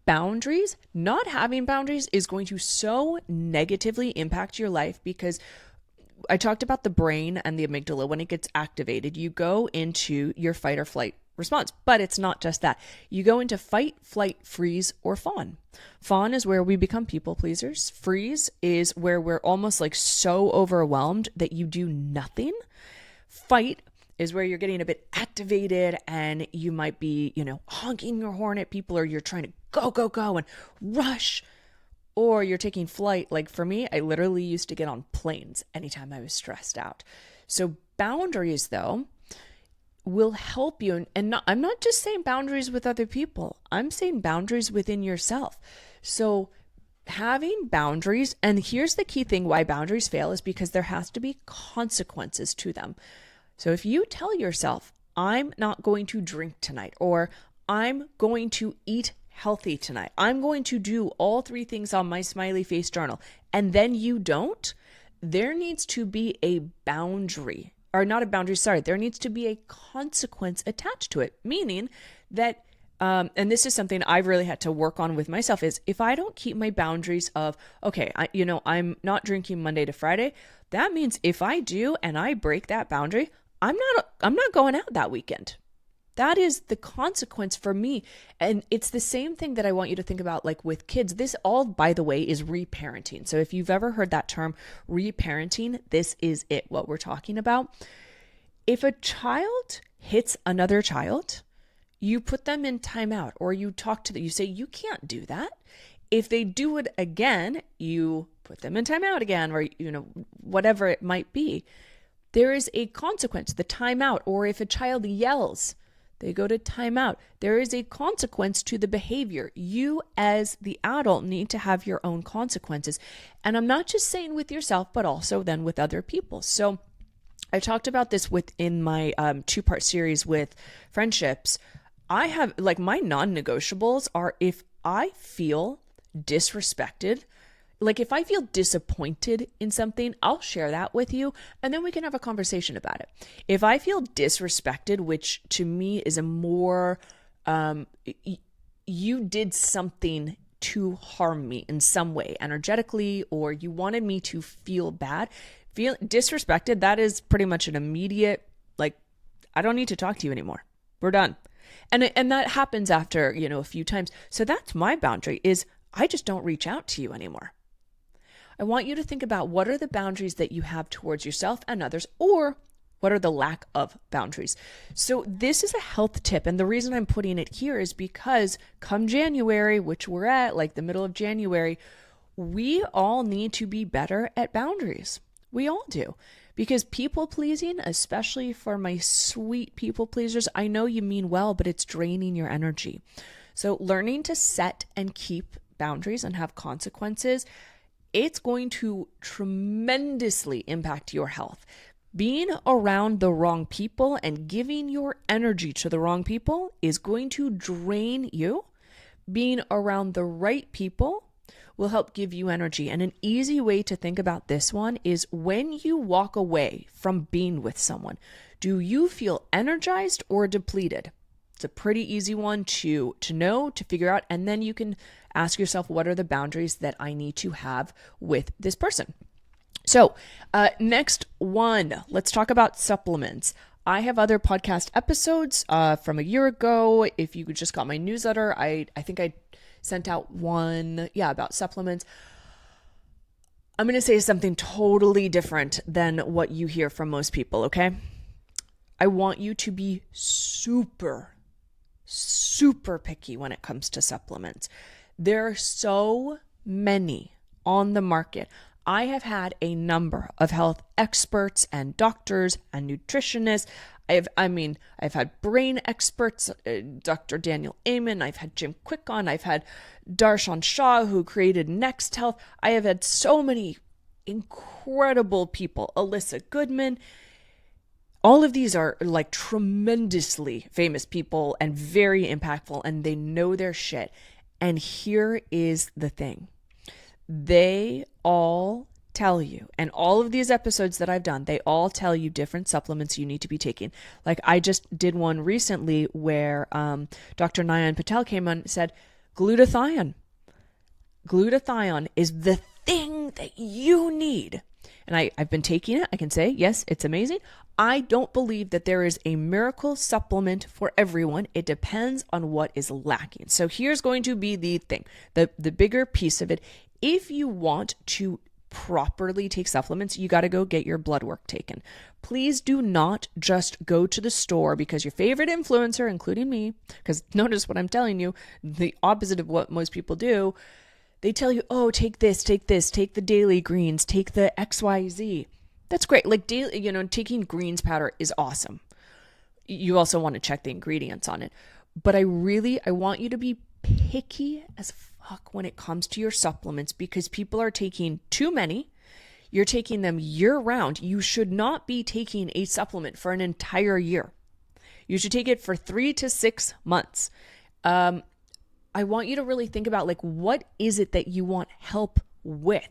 Boundaries, not having boundaries, is going to so negatively impact your life, because I talked about the brain and the amygdala. When it gets activated, you go into your fight or flight response. But it's not just that. You go into fight, flight, freeze, or fawn. Fawn is where we become people pleasers. Freeze is where we're almost like so overwhelmed that you do nothing. Fight is where you're getting a bit activated and you might be, honking your horn at people, or you're trying to go and rush. Or you're taking flight. Like for me, I literally used to get on planes anytime I was stressed out. So boundaries, though, will help you. And I'm not just saying boundaries with other people. I'm saying boundaries within yourself. So having boundaries, and here's the key thing why boundaries fail, is because there has to be consequences to them. So if you tell yourself, I'm not going to drink tonight, or I'm going to eat healthy tonight, I'm going to do all 3 things on my smiley face journal, and then you don't, there needs to be a boundary, or not a boundary, sorry, there needs to be a consequence attached to it, meaning that, and this is something I've really had to work on with myself, is if I don't keep my boundaries of, okay, I'm not drinking Monday to Friday, that means if I do and I break that boundary, I'm not going out that weekend. That is the consequence for me. And it's the same thing that I want you to think about, like with kids. This all, by the way, is reparenting. So if you've ever heard that term reparenting, this is it, what we're talking about. If a child hits another child, you put them in timeout, or you talk to them, you say, you can't do that. If they do it again, you put them in timeout again, or, whatever it might be. There is a consequence, the timeout. Or if a child yells, they go to timeout. There is a consequence to the behavior. You as the adult need to have your own consequences. And I'm not just saying with yourself, but also then with other people. So I talked about this within my 2-part series with friendships. I have, like, my non-negotiables are, if I feel disrespected, like if I feel disappointed in something, I'll share that with you and then we can have a conversation about it. If I feel disrespected, which to me is a more, you did something to harm me in some way, energetically, or you wanted me to feel bad, feel disrespected, that is pretty much an immediate, like, I don't need to talk to you anymore. We're done. And that happens after, a few times. So that's my boundary, is I just don't reach out to you anymore. I want you to think about, what are the boundaries that you have towards yourself and others, or what are the lack of boundaries? So this is a health tip. And the reason I'm putting it here is because come January, which we're at, like the middle of January, we all need to be better at boundaries. We all do. Because people pleasing, especially for my sweet people pleasers, I know you mean well, but it's draining your energy. So learning to set and keep boundaries and have consequences, it's going to tremendously impact your health. Being around the wrong people and giving your energy to the wrong people is going to drain you. Being around the right people will help give you energy. And an easy way to think about this one is, when you walk away from being with someone, do you feel energized or depleted? It's a pretty easy one to know, to figure out, and then you can ask yourself, what are the boundaries that I need to have with this person? So next one, let's talk about supplements. I have other podcast episodes from a year ago. If you just got my newsletter, I think I sent out one, about supplements. I'm going to say something totally different than what you hear from most people, okay? I want you to be super picky when it comes to supplements. There are so many on the market. I have had a number of health experts and doctors and nutritionists. I've had brain experts, Dr. Daniel Amen. I've had Jim Quick on. I've had Darshan Shah, who created Next Health. I have had so many incredible people. Alyssa Goodman. All of these are like tremendously famous people and very impactful, and they know their shit. And here is the thing. They all tell you, and all of these episodes that I've done, they all tell you different supplements you need to be taking. Like I just did one recently where Dr. Nayan Patel came on and said, glutathione. Glutathione is the thing that you need. And I've been taking it. I can say, yes, it's amazing. I don't believe that there is a miracle supplement for everyone. It depends on what is lacking. So here's going to be the thing, the bigger piece of it. If you want to properly take supplements, you got to go get your blood work taken. Please do not just go to the store because your favorite influencer, including me, because notice what I'm telling you, the opposite of what most people do. They tell you, oh, take this, take the daily greens, take the XYZ. That's great. Like daily, taking greens powder is awesome. You also want to check the ingredients on it. But I want you to be picky as fuck when it comes to your supplements, because people are taking too many. You're taking them year round. You should not be taking a supplement for an entire year. You should take it for 3 to 6 months. I want you to really think about, like, what is it that you want help with?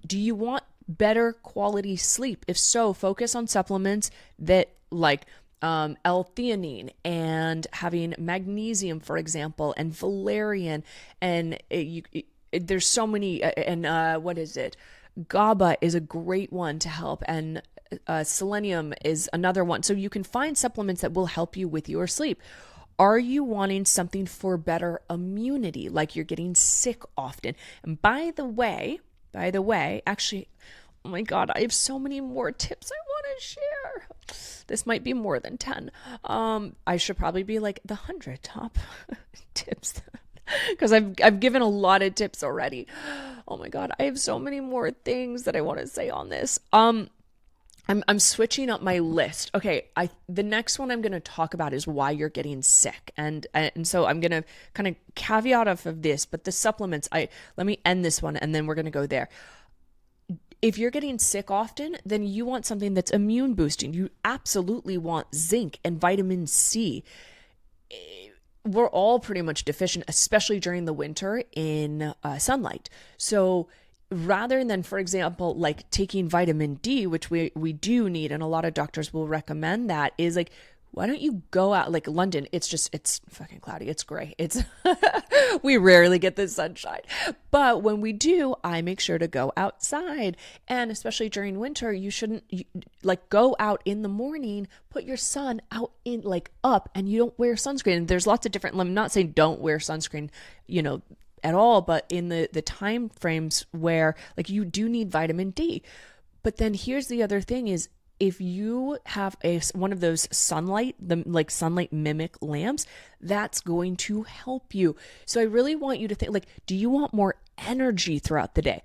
Do you want better quality sleep? If so, focus on supplements that like L-theanine and having magnesium, for example, and valerian, and there's so many, and what is it? GABA is a great one to help, and selenium is another one. So you can find supplements that will help you with your sleep. Are you wanting something for better immunity, like you're getting sick often? And by the way, actually, oh my God, I have so many more tips I want to share. This might be more than 10. I should probably be like the 100 top tips because I've given a lot of tips already. Oh my God, I have so many more things that I want to say on this. I'm switching up my list. Okay, the next one I'm going to talk about is why you're getting sick. And so I'm going to kind of caveat off of this, but the supplements, let me end this one and then we're going to go there. If you're getting sick often, then you want something that's immune boosting. You absolutely want zinc and vitamin C. We're all pretty much deficient, especially during the winter in sunlight. So rather than, for example, like taking vitamin D, which we do need, and a lot of doctors will recommend that, is like, why don't you go out, like London, it's fucking cloudy, it's gray, we rarely get the sunshine. But when we do, I make sure to go outside. And especially during winter, you shouldn't go out in the morning, put your sun out in up, and you don't wear sunscreen. And there's lots of different, I'm not saying don't wear sunscreen, at all, but in the time frames where you do need vitamin D. But then here's the other thing is, if you have one of those sunlight mimic lamps, that's going to help you. So I really want you to think, do you want more energy throughout the day?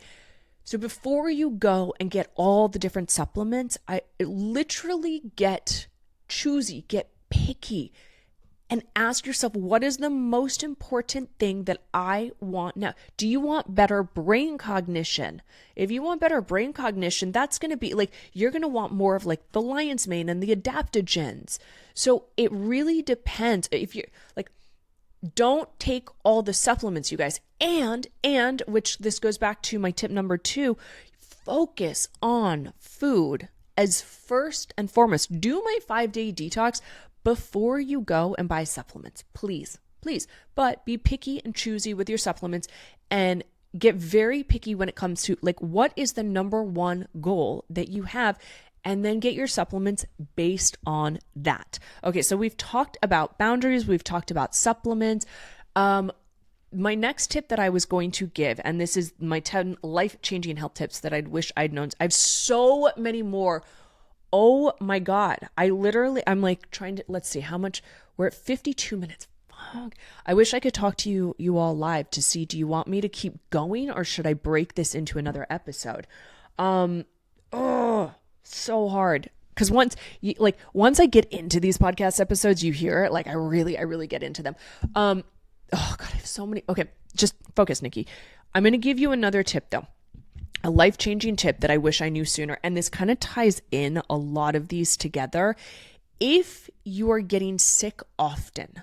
So before you go and get all the different supplements, I literally get choosy, get picky, and ask yourself, what is the most important thing that I want now? Do you want better brain cognition? If you want better brain cognition, that's going to be you're going to want more of the lion's mane and the adaptogens. So it really depends. If you don't take all the supplements, you guys. And which this goes back to my tip number 2, focus on food as first and foremost. Do my 5-day detox before you go and buy supplements, please. But be picky and choosy with your supplements and get very picky when it comes to what is the number one goal that you have, and then get your supplements based on that. Okay, so we've talked about boundaries, we've talked about supplements. My next tip that I was going to give, and this is my 10 life-changing health tips that I wish I'd known. I have so many more. Oh my God. I'm trying to, let's see how much, we're at 52 minutes. Fuck. I wish I could talk to you all live to see, do you want me to keep going or should I break this into another episode? So hard. Cause once I get into these podcast episodes, you hear it, I really get into them. Oh God, I have so many. Okay. Just focus, Nikki. I'm going to give you another tip though. A life-changing tip that I wish I knew sooner. And this kind of ties in a lot of these together. If you are getting sick often,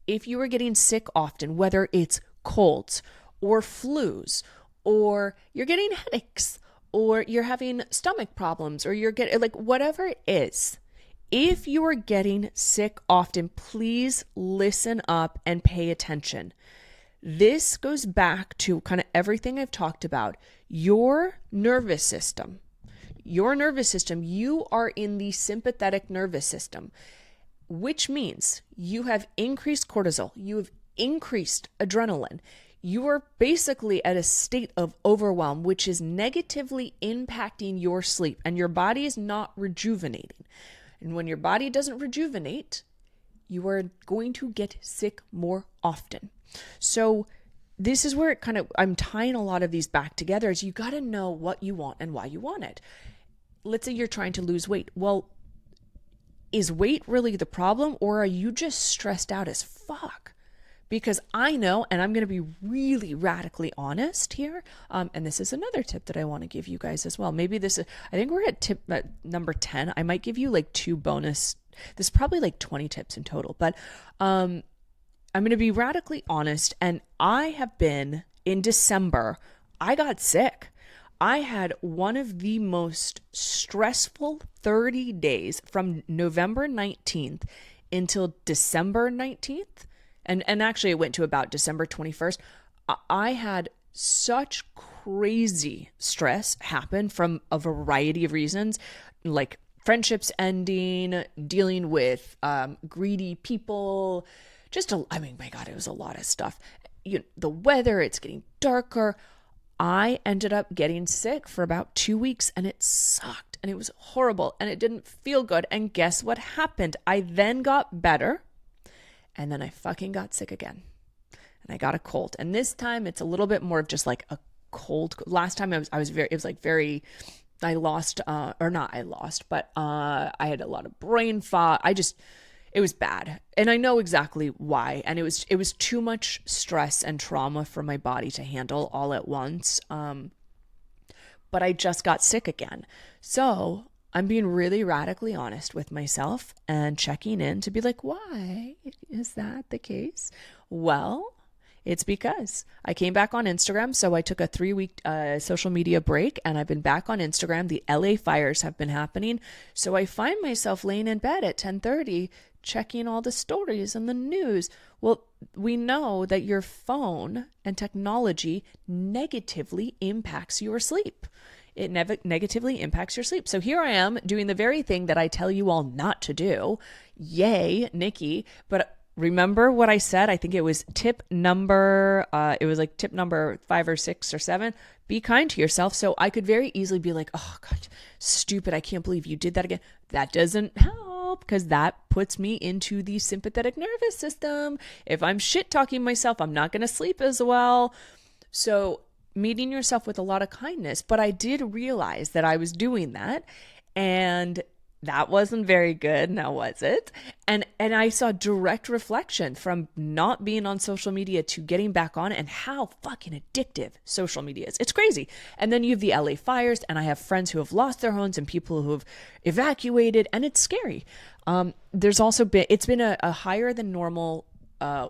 whether it's colds or flus, or you're getting headaches, or you're having stomach problems, or you're getting whatever it is, if you are getting sick often, please listen up and pay attention. This goes back to kind of everything I've talked about. Your nervous system, you are in the sympathetic nervous system, which means you have increased cortisol, you have increased adrenaline. You are basically at a state of overwhelm, which is negatively impacting your sleep, and your body is not rejuvenating. And when your body doesn't rejuvenate, you are going to get sick more often. So this is where I'm tying a lot of these back together, is you got to know what you want and why you want it. Let's say you're trying to lose weight. Well, is weight really the problem, or are you just stressed out as fuck? Because I know, and I'm going to be really radically honest here. And this is another tip that I want to give you guys as well. Maybe I think we're at tip number 10. I might give you 2 bonus. There's probably 20 tips in total, but, I'm going to be radically honest, and I have been, in December, I got sick. I had one of the most stressful 30 days from November 19th until December 19th. And actually it went to about December 21st. I had such crazy stress happen from a variety of reasons, friendships ending, dealing with greedy people, I mean, my God, it was a lot of stuff. The weather, it's getting darker. I ended up getting sick for about 2 weeks, and it sucked, and it was horrible, and it didn't feel good. And guess what happened? I then got better, and then I fucking got sick again, and I got a cold. And this time it's a little bit more of just like a cold. Last time I lost, or not I lost, but I had a lot of brain fog. It was bad. And I know exactly why. And it was too much stress and trauma for my body to handle all at once. But I just got sick again. So I'm being really radically honest with myself and checking in to be like, why is that the case? Well, it's because I came back on Instagram. So I took a 3-week social media break, and I've been back on Instagram. The LA fires have been happening. So I find myself laying in bed at 10:30, checking all the stories and the news. Well, we know that your phone and technology negatively impacts your sleep. It negatively impacts your sleep. So here I am doing the very thing that I tell you all not to do. Yay, Nikki. But remember what I said? I think it was tip number 5 or 6 or 7. Be kind to yourself. So I could very easily be like, oh God, stupid. I can't believe you did that again. That doesn't help, because that puts me into the sympathetic nervous system. If I'm shit talking myself, I'm not going to sleep as well. So meeting yourself with a lot of kindness. But I did realize that I was doing that, and that wasn't very good, now was it? And I saw direct reflection from not being on social media to getting back on, and how fucking addictive social media is. It's crazy. And then you have the LA fires, and I have friends who have lost their homes and people who have evacuated, and it's scary. It's been a higher than normal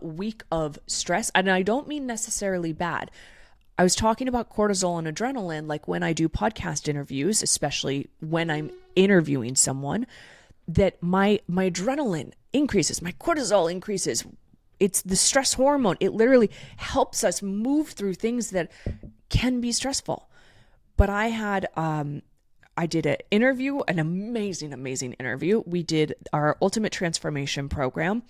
week of stress, and I don't mean necessarily bad. I was talking about cortisol and adrenaline, like when I do podcast interviews, especially when I'm interviewing someone, that my adrenaline increases, my cortisol increases. It's the stress hormone. It literally helps us move through things that can be stressful. But I did an interview, an amazing, amazing interview. We did our Ultimate Transformation program.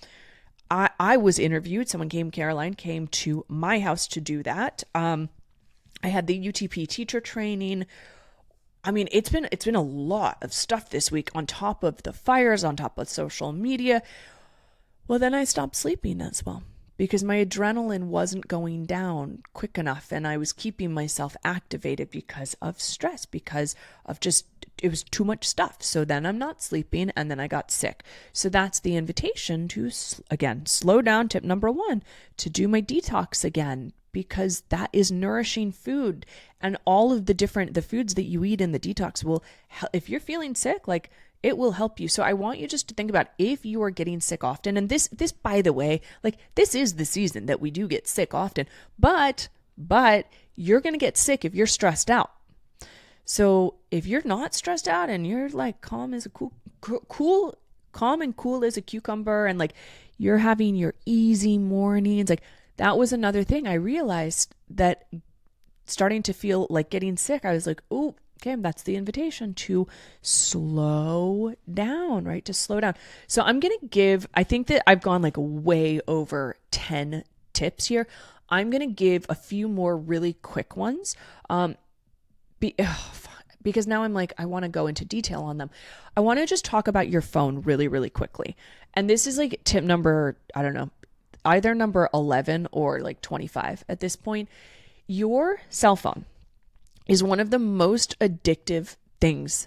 I was interviewed. Caroline came to my house to do that. I had the UTP teacher training. I mean, it's been a lot of stuff this week, on top of the fires, on top of social media. Well, then I stopped sleeping as well, because my adrenaline wasn't going down quick enough, and I was keeping myself activated because of stress, because of it was too much stuff. So then I'm not sleeping, and then I got sick. So that's the invitation to, again, slow down. Tip number 1, to do my detox again, because that is nourishing food, and all of the foods that you eat in the detox will, if you're feeling sick, like, it will help you. So I want you just to think about, if you are getting sick often, and this, by the way, like, this is the season that we do get sick often, but you're going to get sick if you're stressed out. So if you're not stressed out and you're like calm and cool as a cucumber, and like you're having your easy mornings, like, that was another thing. I realized that starting to feel like getting sick, I was like, oh, okay, that's the invitation to slow down, right? To slow down. So I'm going to I think that I've gone like way over 10 tips here. I'm going to give a few more really quick ones. Because now I'm like, I want to go into detail on them. I want to just talk about your phone really, really quickly. And this is like tip number, I don't know, either number 11 or like 25 at this point. Your cell phone is one of the most addictive things